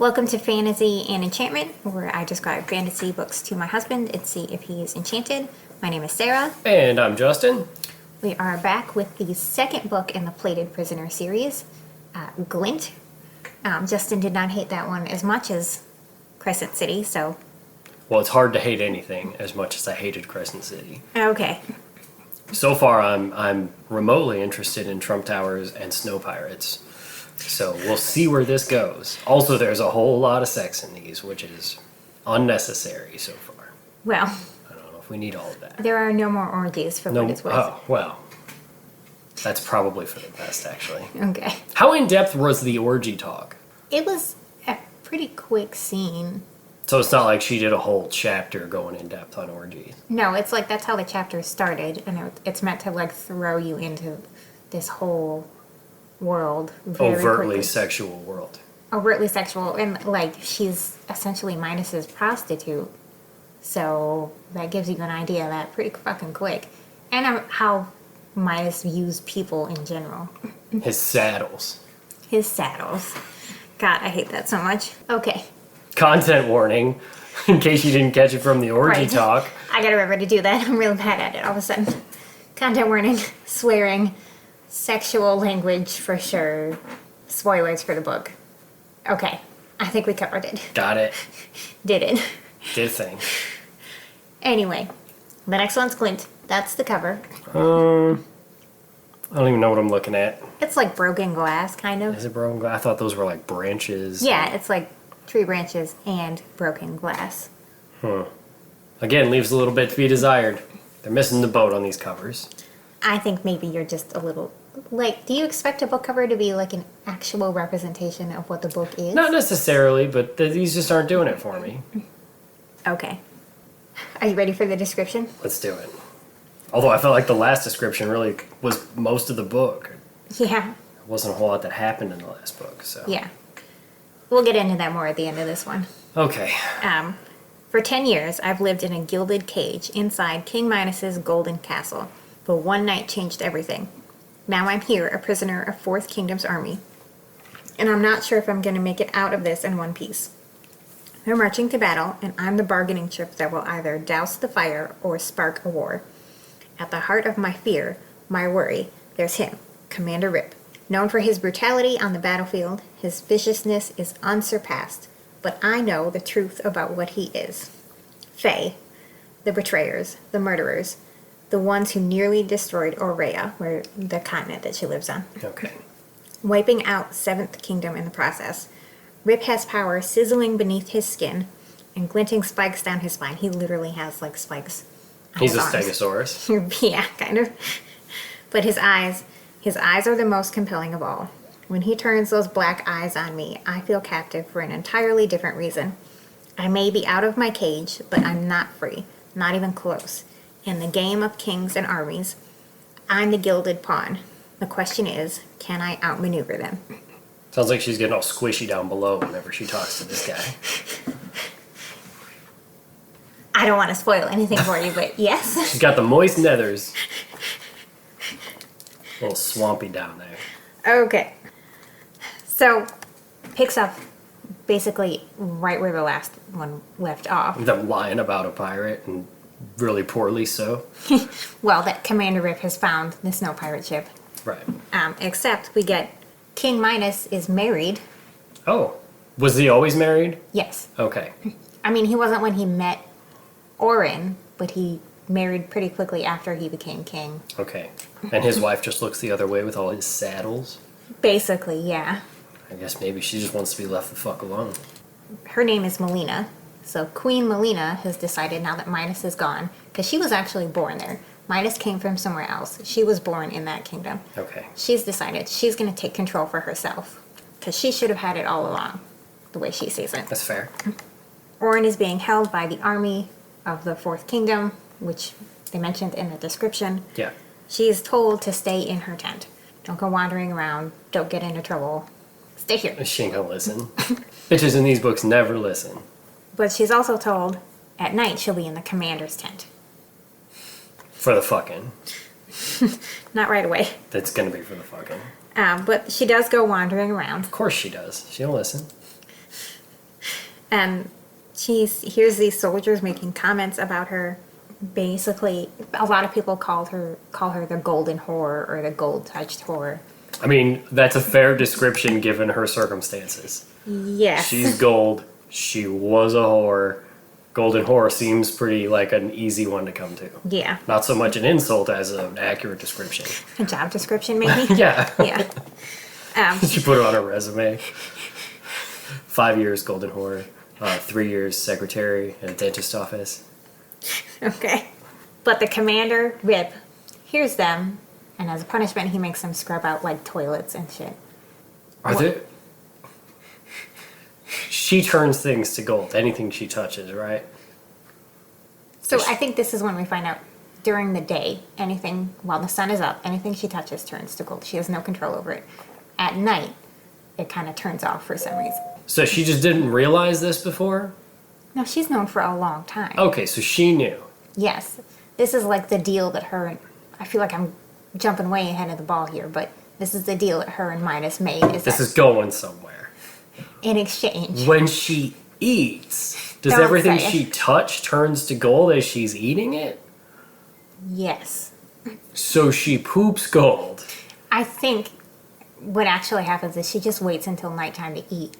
Welcome to Fantasy and Enchantment, where I describe fantasy books to my husband and see if he is enchanted. My name is Sarah. And I'm Justin. We are back with the second book in the Plated Prisoner series, Glint. Justin did not hate that one as much as Crescent City, so... Well, it's hard to hate anything as much as I hated Crescent City. Okay. So far, I'm remotely interested in Trump Towers and Snow Pirates. So we'll see where this goes. Also, there's a whole lot of sex in these, which is unnecessary so far. Well... I don't know if we need all of that. There are no more orgies for what it's worth. Oh, well. That's probably for the best, actually. Okay. How in-depth was the orgy talk? It was a pretty quick scene. So it's not like she did a whole chapter going in-depth on orgies. No, it's like that's how the chapter started, and it's meant to like throw you into this whole world very Overtly quickly. sexual world. Overtly sexual, and like she's essentially Midas's prostitute, so that gives you an idea of that pretty fucking quick, and how Midas views people in general. His saddles. His saddles. God, I hate that so much. Okay. Content warning, in case you didn't catch it from the orgy Right. talk. I gotta remember to do that. I'm really bad at it all of a sudden. Content warning, swearing, sexual language for sure, spoilers for the book. Okay, I think we covered it. Got it. Did it. Did thing. Anyway, the next one's Glint. That's the cover. I don't even know what I'm looking at. It's like broken glass, kind of. Is it broken glass? I thought those were like branches. Yeah, it's like tree branches and broken glass. Again, leaves a little bit to be desired. They're missing the boat on these covers. I think maybe you're just a little... Like, do you expect a book cover to be like an actual representation of what the book is? Not necessarily, but these just aren't doing it for me. Okay. Are you ready for the description? Let's do it. Although I felt like the last description really was most of the book. Yeah. There wasn't a whole lot that happened in the last book, so... Yeah. We'll get into that more at the end of this one. Okay. For 10 years, I've lived in a gilded cage inside King Midas's golden castle. But one night changed everything. Now I'm here, a prisoner of Fourth Kingdom's army. And I'm not sure if I'm going to make it out of this in one piece. They're marching to battle, and I'm the bargaining chip that will either douse the fire or spark a war. At the heart of my fear, my worry, there's him, Commander Rip. Known for his brutality on the battlefield, his viciousness is unsurpassed. But I know the truth about what he is. Fae, the betrayers, the murderers, the ones who nearly destroyed Aurea, where the continent that she lives on. Okay. Wiping out Seventh Kingdom in the process. Rip has power sizzling beneath his skin and glinting spikes down his spine. He literally has like spikes on He's his a arms. stegosaurus. Yeah, kind of. But his eyes are the most compelling of all. When he turns those black eyes on me, I feel captive for an entirely different reason. I may be out of my cage, but I'm not free, not even close. In the game of kings and armies, I'm the gilded pawn. The question is, can I outmaneuver them? Sounds like she's getting all squishy down below whenever she talks to this guy. I don't want to spoil anything for you, but yes. She's got the moist nethers. A little swampy down there. Okay. So, picks up basically right where the last one left off. Them lying about a pirate, and really poorly so. Well, that Commander Rip has found the snow pirate ship. Right. Except we get King Midas is married. Oh. Was he always married? Yes. Okay. I mean, he wasn't when he met Orin, but he married pretty quickly after he became king. Okay. And his wife just looks the other way with all his saddles? Basically, yeah. I guess maybe she just wants to be left the fuck alone. Her name is Melina. So Queen Melina has decided now that Midas is gone, because she was actually born there. Midas came from somewhere else. She was born in that kingdom. Okay. She's decided she's going to take control for herself, because she should have had it all along, the way she sees it. That's fair. Orin is being held by the army of the Fourth Kingdom, which they mentioned in the description. Yeah. She is told to stay in her tent. Don't go wandering around. Don't get into trouble. Stay here. She ain't gonna listen. Bitches in these books never listen. But she's also told at night she'll be in the commander's tent. For the fucking. Not right away. That's gonna be for the fucking. But she does go wandering around. Of course she does. She don't listen. And she hears these soldiers making comments about her. Basically, a lot of people call her the golden whore or the gold-touched whore. I mean, that's a fair description given her circumstances. Yes. She's gold. She was a whore. Golden whore seems pretty like an easy one to come to. Yeah. Not so much an insult as an accurate description. A job description, maybe? Yeah. Yeah. She put it on her resume. 5 years golden whore. 3 years secretary at a dentist office. Okay. But the commander, Rip, hears them, and as a punishment, he makes them scrub out, like, toilets and shit. Are there... She turns things to gold. Anything she touches, right? So I think this is when we find out during the day, while the sun is up, anything she touches turns to gold. She has no control over it. At night, it kind of turns off for some reason. So she just didn't realize this before? No, she's known for a long time. Okay, so she knew. Yes. This is like the deal that I feel like I'm jumping way ahead of the ball here, but this is the deal that her and Midas made. This is going somewhere. In exchange. When she eats, does Don't everything say it. she touched turns to gold as she's eating it? Yes. So she poops gold. I think what actually happens is she just waits until nighttime to eat.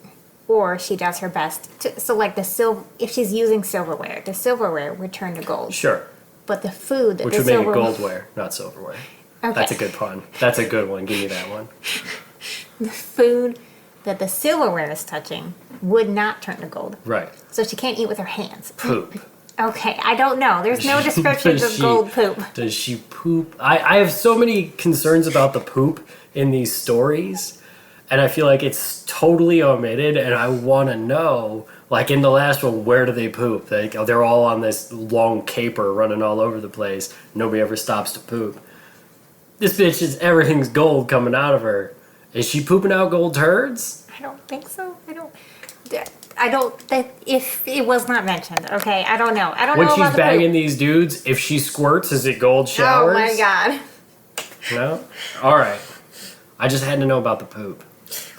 Or she does her best to, so like if she's using silverware, the silverware would turn to gold. Sure. But the food that Which the would make it silverware... goldware, not silverware. Okay. That's a good pun. That's a good one. Give me that one. The food that the silverware is touching would not turn to gold. Right. So she can't eat with her hands. Poop. Okay, I don't know. There's no descriptions of gold poop. Does she poop? I have so many concerns about the poop in these stories, and I feel like it's totally omitted, and I want to know, like in the last one, where do they poop? Like, they're all on this long caper running all over the place. Nobody ever stops to poop. This bitch is, everything's gold coming out of her. Is she pooping out gold turds? I don't think so. If it was not mentioned, okay? I don't know. I don't When know she's about the banging poop. these dudes, if she squirts, is it gold showers? Oh my god. No? Alright. I just had to know about the poop.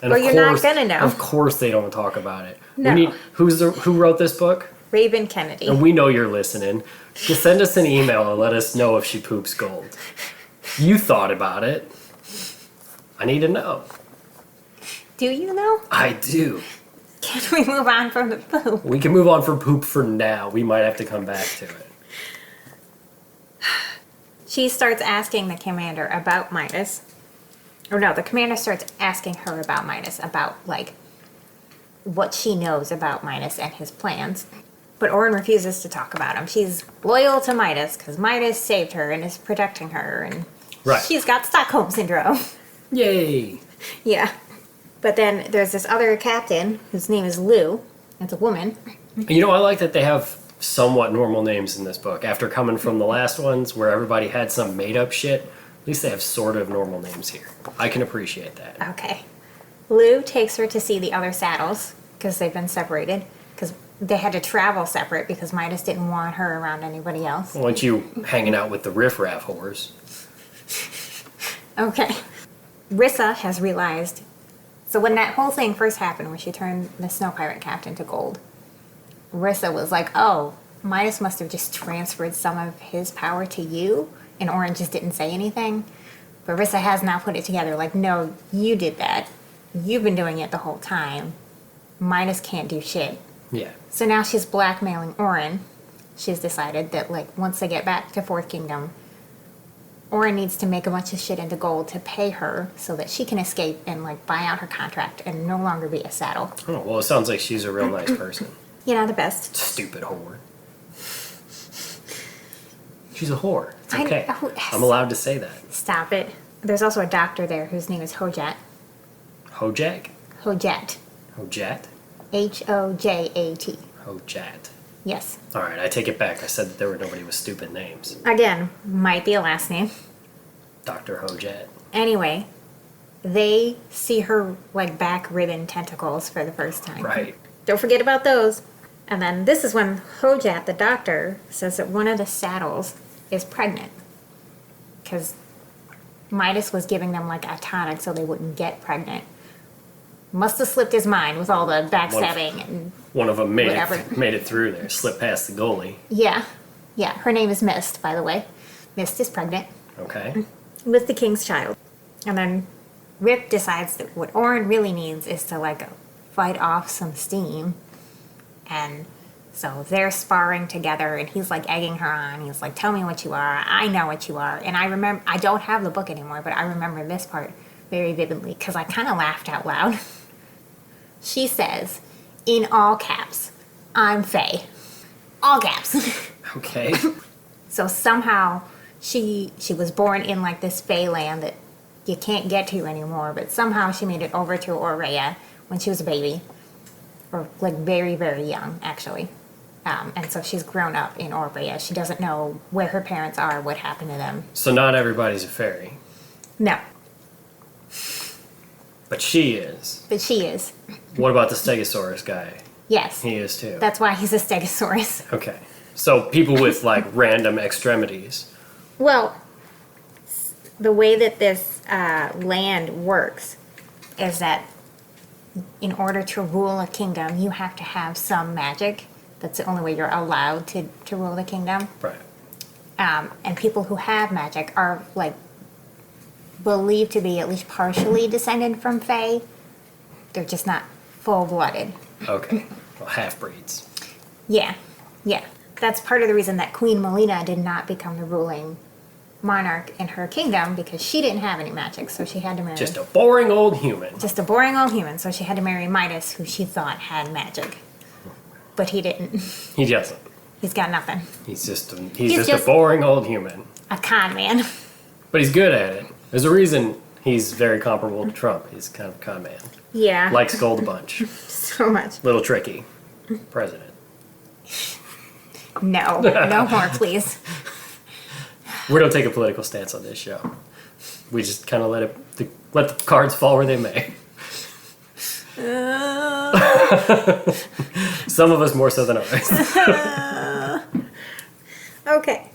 And Well, of you're not course- gonna know. Of course they don't talk about it. No. Who wrote this book? Raven Kennedy. And we know you're listening. Just send us an email and let us know if she poops gold. You thought about it. I need to know. Do you know? I do. Can we move on from the poop? We can move on from poop for now. We might have to come back to it. She starts asking the commander about Midas. Or no, the commander starts asking her about Midas, about, like, what she knows about Midas and his plans. But Orin refuses to talk about him. She's loyal to Midas because Midas saved her and is protecting her, and Right. she's got Stockholm Syndrome. Yay! Yeah. But then there's this other captain whose name is Lou. It's a woman. You know, I like that they have somewhat normal names in this book. After coming from the last ones where everybody had some made-up shit, at least they have sort of normal names here. I can appreciate that. Okay. Lou takes her to see the other saddles because they've been separated. Because they had to travel separate because Midas didn't want her around anybody else. I want you hanging out with the riffraff whores. Okay. Rissa has realized. So when that whole thing first happened, when she turned the snow pirate captain to gold, Rissa was like, oh, Midas must have just transferred some of his power to you, and Orin just didn't say anything. But Rissa has now put it together, like, no, you did that. You've been doing it the whole time. Midas can't do shit. Yeah. So now she's blackmailing Orin. She's decided that, like, once they get back to Fourth Kingdom, Orin needs to make a bunch of shit into gold to pay her so that she can escape and, like, buy out her contract and no longer be a saddle. Oh, well, it sounds like she's a real nice person. You know, the best. Stupid whore. She's a whore. It's I okay. know. I'm allowed to say that. Stop it. There's also a doctor there whose name is Hojat. Hojak? Hojat. Hojat? Hojat. Hojat. Yes. All right, I take it back. I said that there were nobody with stupid names. Again, might be a last name. Dr. Hojat. Anyway, they see her, like, back ribbon tentacles for the first time. Right. Don't forget about those. And then this is when Hojat, the doctor, says that one of the saddles is pregnant. Because Midas was giving them, like, a tonic so they wouldn't get pregnant. Must have slipped his mind with all the backstabbing and One of them Whatever. made it through there, slipped past the goalie. yeah. Yeah, her name is Mist, by the way. Mist is pregnant Okay. with the king's child. And then Rip decides that what Orin really needs is to like fight off some steam. And so they're sparring together and he's like egging her on. He's like, tell me what you are. I know what you are. And I remember, I don't have the book anymore, but I remember this part very vividly because I kind of laughed out loud. She says, in all caps, I'm Faye. All caps. Okay. So somehow she was born in like this Fae land that you can't get to anymore, but somehow she made it over to Aurea when she was a baby, or like very, very young actually. And so she's grown up in Aurea. She doesn't know where her parents are, what happened to them. So not everybody's a fairy, No, but she is. but she is. What about the stegosaurus guy? Yes, He is too. that's why he's a stegosaurus. Okay. So people with like random extremities. Well, the way that this land works is that in order to rule a kingdom, you have to have some magic. That's the only way you're allowed to rule the kingdom. Right. And people who have magic are like believed to be at least partially descended from Fae. They're just not full-blooded. Okay. Well, half breeds. Yeah, yeah. That's part of the reason that Queen Melina did not become the ruling monarch in her kingdom because she didn't have any magic, so she had to marry Just a boring old human. just a boring old human. So she had to marry Midas, who she thought had magic, but he didn't. He doesn't. He's got nothing. He's just a just- boring old human. A con man. But he's good at it. There's a reason he's very comparable to Trump. He's kind of a con man. Yeah, Likes Gold a bunch. so much. Little tricky. President. No, no more, please. We don't take a political stance on this show. We just kind of let the cards fall where they may. Some of us more so than others. Okay.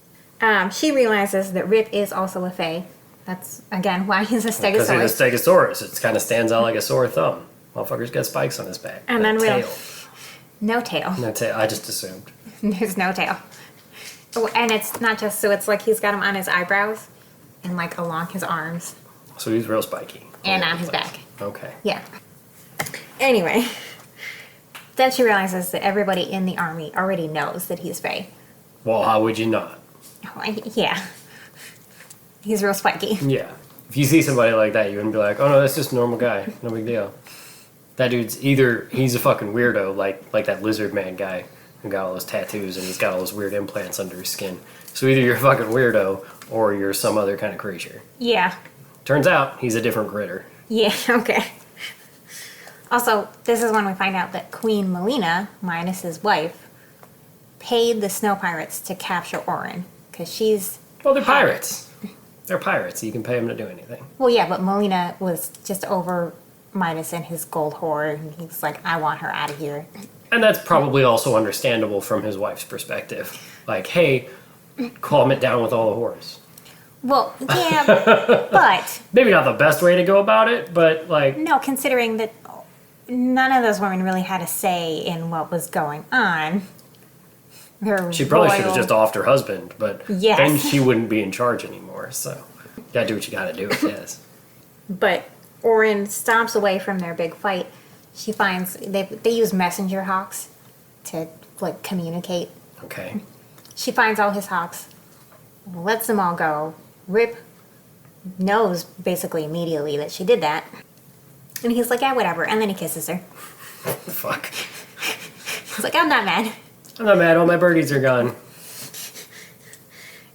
She realizes that Rip is also a Fae. That's, again, why he's a Because stegosaurus. he's a stegosaurus. It kind of stands out like a sore thumb. Motherfucker's got spikes on his back. And then tail. No tail. No tail. I just assumed. There's no tail. Oh, and it's not just, so it's like he's got him on his eyebrows and like along his arms So he's real spiky. and All on over his the place. back. Okay. Yeah. Anyway, then she realizes that everybody in the army already knows that he's Fae. Well, how would you not? Yeah. He's real spiky. Yeah. If you see somebody like that, you wouldn't be like, oh no, that's just a normal guy. No big deal. That dude's either he's a fucking weirdo, like that lizard man guy who got all those tattoos and he's got all those weird implants under his skin. So either you're a fucking weirdo or you're some other kind of creature. Yeah. Turns out he's a different critter. Yeah, okay. Also, this is when we find out that Queen Melina, Midas' wife, paid the snow pirates to capture Orin. Because she's... Well, they're pirates. They're pirates. You can pay them to do anything. Well, yeah, but Melina was just over Midas and his gold hoard. And he was like, I want her out of here. And that's probably also understandable from his wife's perspective. Like, hey, calm it down with all the whores. Well, yeah, but... Maybe not the best way to go about it, but like... No, considering that none of those women really had a say in what was going on. She probably should have just offed her husband, but Yes. then she wouldn't be in charge anymore. So, you gotta do what you gotta do, I guess. But Orin stomps away from their big fight. She finds they use messenger hawks to like communicate. Okay. She finds all his hawks, lets them all go. Rip knows basically immediately that she did that, and he's like, "Yeah, whatever." And then he kisses her. Fuck. He's like, "I'm not mad." I'm not mad. All my birdies are gone.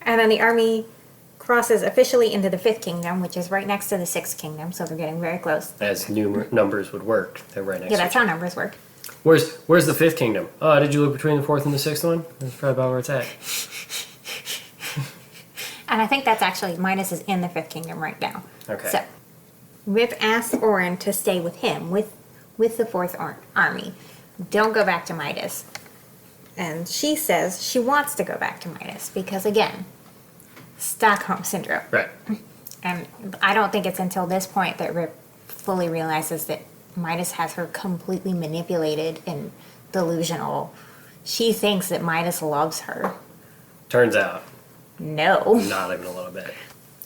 And then the army crosses officially into the Fifth Kingdom, which is right next to the Sixth Kingdom, so they're getting very close. As numbers would work, they're right next Yeah, to that's each how other. numbers work. Where's the Fifth Kingdom? Oh, did you look between the fourth and the sixth one? That's probably about where it's at. And I think that's actually, Midas is in the Fifth Kingdom right now. Okay. So, Rip asks Orin to stay with him, with the Fourth Army. Don't go back to Midas. And she says she wants to go back to Midas because, again, Stockholm Syndrome. Right. And I don't think it's until this point that Rip fully realizes that Midas has her completely manipulated and delusional. She thinks that Midas loves her. Turns out, No. not even a little bit.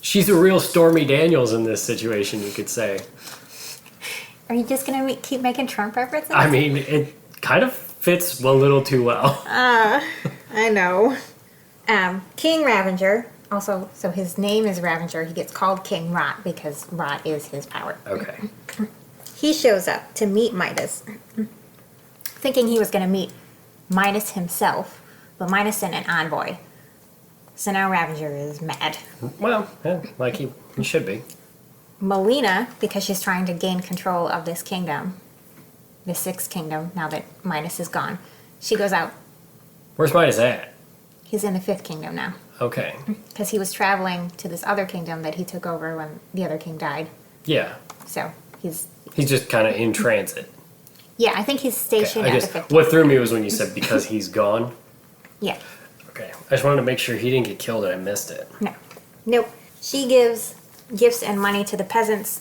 She's a real Stormy Daniels in this situation, you could say. Are you just going to keep making Trump references? I mean, it kind of fits a little too well. I know. King Ravenger, also, so his name is Ravenger. He gets called King Rot because Rot is his power. Okay. He shows up to meet Midas, thinking he was going to meet Midas himself, but Midas sent an envoy. So now Ravenger is mad. Well, yeah, like he should be. Melina, because she's trying to gain control of this kingdom, the sixth kingdom, now that Midas is gone, she goes out. Where's Midas at? He's in the fifth kingdom now. Okay. Because he was traveling to this other kingdom that he took over when the other king died. Yeah. So he's just kind of in transit. Yeah, I think he's stationed I at the guess fifth. what threw me was when you said because he's gone. Yeah. Okay. I just wanted to make sure he didn't get killed and I missed it. No. Nope. She gives gifts and money to the peasants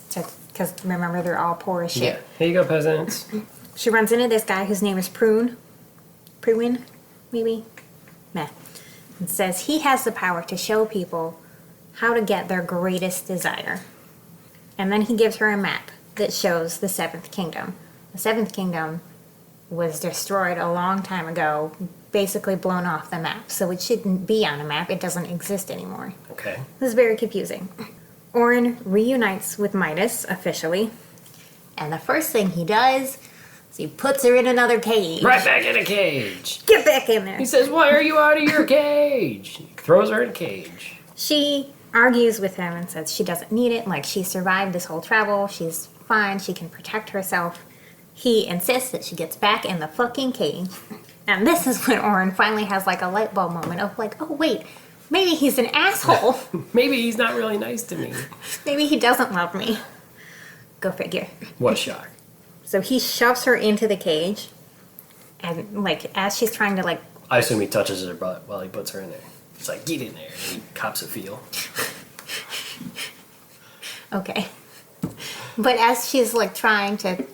because remember they're all poor as shit. Yeah. Here you go, peasants. She runs into this guy whose name is Prune. Pruin, maybe? Meh. And says he has the power to show people how to get their greatest desire. And then he gives her a map that shows the seventh kingdom. The seventh kingdom was destroyed a long time ago, basically blown off the map. So it shouldn't be on a map. It doesn't exist anymore. Okay. This is very confusing. Orin reunites with Midas officially. And the first thing he does is he puts her in another cage. Right back in a cage. Get back in there. He says, "Why are you out of your cage?" He throws her in a cage. She argues with him and says she doesn't need it. Like, she survived this whole travel. She's fine. She can protect herself. He insists that she gets back in the fucking cage. And this is when Orin finally has like a light bulb moment of like, oh wait, maybe he's an asshole. Maybe he's not really nice to me. Maybe he doesn't love me. Go figure. What a shock. So he shoves her into the cage. And like, as she's trying to like... I assume he touches her butt while he puts her in there. He's like, get in there. And he cops a feel. Okay. But as she's like trying to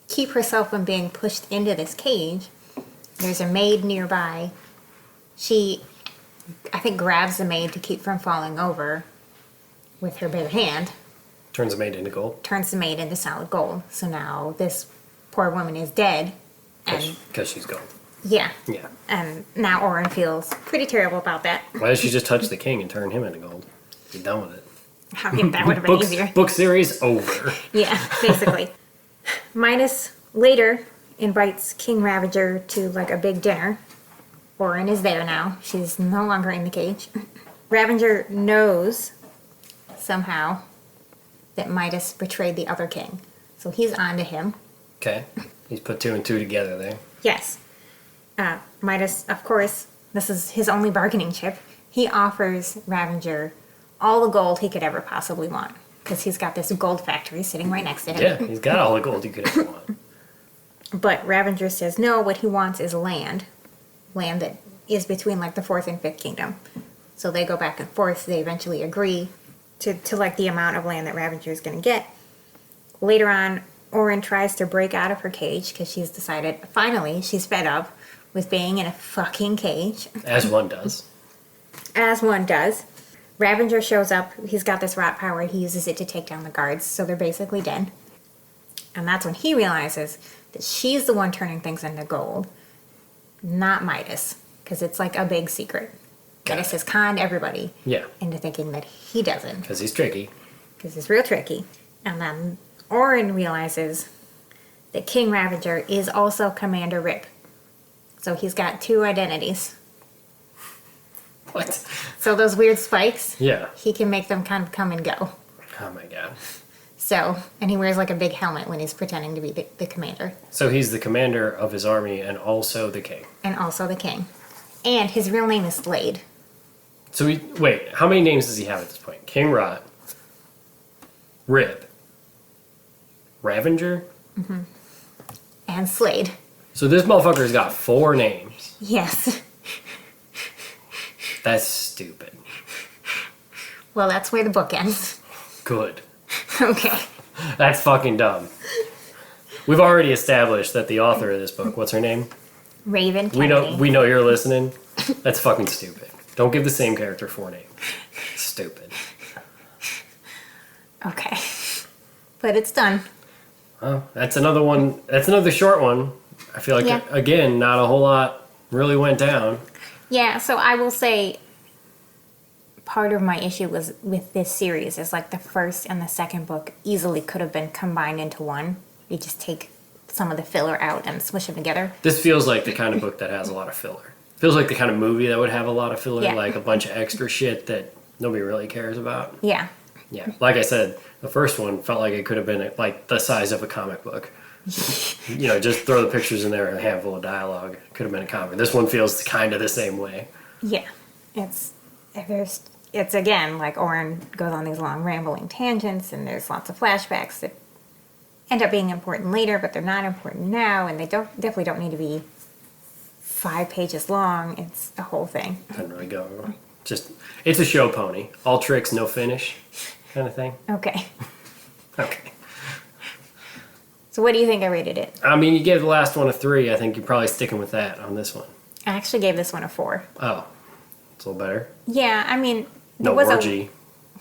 keep herself from being pushed into this cage, there's a maid nearby. She, I think, grabs the maid to keep from falling over with her bare hand. Turns the maid into gold. Turns the maid into solid gold. So now this poor woman is dead. And Because she's gold. yeah. Yeah. And now Orin feels pretty terrible about that. Why did she just touch the king and turn him into gold? Be done with it. I mean, that would have been easier. Book series over. Yeah, basically. Midas later invites King Ravager to like a big dinner. Orin is there now. She's no longer in the cage. Ravager knows somehow that Midas betrayed the other king. So he's on to him. Okay. He's put two and two together there. Yes. Midas, of course, this is his only bargaining chip. He offers Ravager all the gold he could ever possibly want. Because he's got this gold factory sitting right next to him. Yeah, he's got all the gold you could ever want. But Ravager says no, what he wants is land. Land that is between like the fourth and fifth kingdom. So they go back and forth. They eventually agree to like the amount of land that Ravager is going to get. Later on, Orin tries to break out of her cage because she's decided, finally, she's fed up with being in a fucking cage. As one does. As one does. Ravager shows up. He's got this rot power. He uses it to take down the guards, so they're basically dead. And that's when he realizes that she's the one turning things into gold, not Midas, because it's like a big secret. Midas has conned everybody into thinking that he doesn't. Because he's tricky. Because he's real tricky. And then Orin realizes that King Ravager is also Commander Rip. So he's got two identities. What? So those weird spikes, Yeah. he can make them kind of come and go. Oh my god. So, and he wears like a big helmet when he's pretending to be the commander. So he's the commander of his army and also the king. And also the king. And his real name is Slade. So wait, how many names does he have at this point? King Rot, Rip, Ravager? And Slade. So this motherfucker's got 4 names. Yes. That's stupid. Well, that's where the book ends. Good. Okay. That's fucking dumb. We've already established that the author of this book, what's her name? Raven Kennedy. We know you're listening. That's fucking stupid. Don't give the same character 4 names. Stupid. Okay. But it's done. Oh, that's another one. That's another short one. I feel like, Yeah. again, not a whole lot really went down. Yeah, so I will say part of my issue was with this series is like the first and the second book easily could have been combined into one. You just take some of the filler out and smush them together. This feels like the kind of book that has a lot of filler. Feels like the kind of movie that would have a lot of filler, Yeah. like a bunch of extra shit that nobody really cares about. Yeah. Yeah, like I said, the first one felt like it could have been like the size of a comic book. You know, just throw the pictures in there and a handful of dialogue. Could have been a comic. This one feels kind of the same way. Yeah. It's again like Oren goes on these long rambling tangents and there's lots of flashbacks that end up being important later, but they're not important now, and they definitely don't need to be 5 pages long. It's a whole thing. Doesn't really go. Just it's a show pony. All tricks, no finish, kind of thing. Okay. Okay. So what do you think I rated it? I mean, you gave the last one a 3. I think you're probably sticking with that on this one. I actually gave this one a 4. Oh, it's a little better. Yeah, I mean, there No was orgy.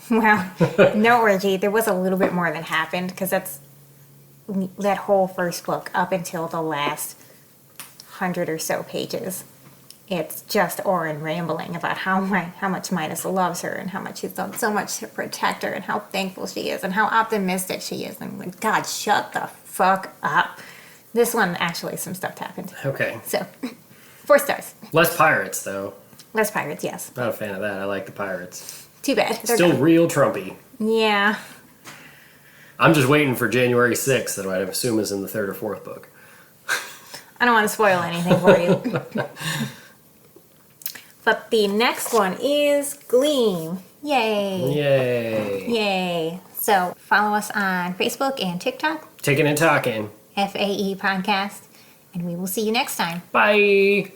Well, no orgy. There was a little bit more that happened because that's that whole first book up until the last 100 or so pages. It's just Oren rambling about how much Midas loves her and how much he's done so much to protect her and how thankful she is and how optimistic she is. And I'm like, God, shut the fuck up. This one, actually, some stuff happened. Okay. So, 4 stars. Less pirates, though. Less pirates, yes. Not a fan of that. I like the pirates. Too bad. They're Still gone. real Trumpy. Yeah. I'm just waiting for January 6th, that I assume is in the 3rd or 4th book. I don't want to spoil anything for you. But the next one is Gleam. Yay. Yay. Yay. So follow us on Facebook and TikTok, Taking and talking. FAE Podcast, and we will see you next time. Bye.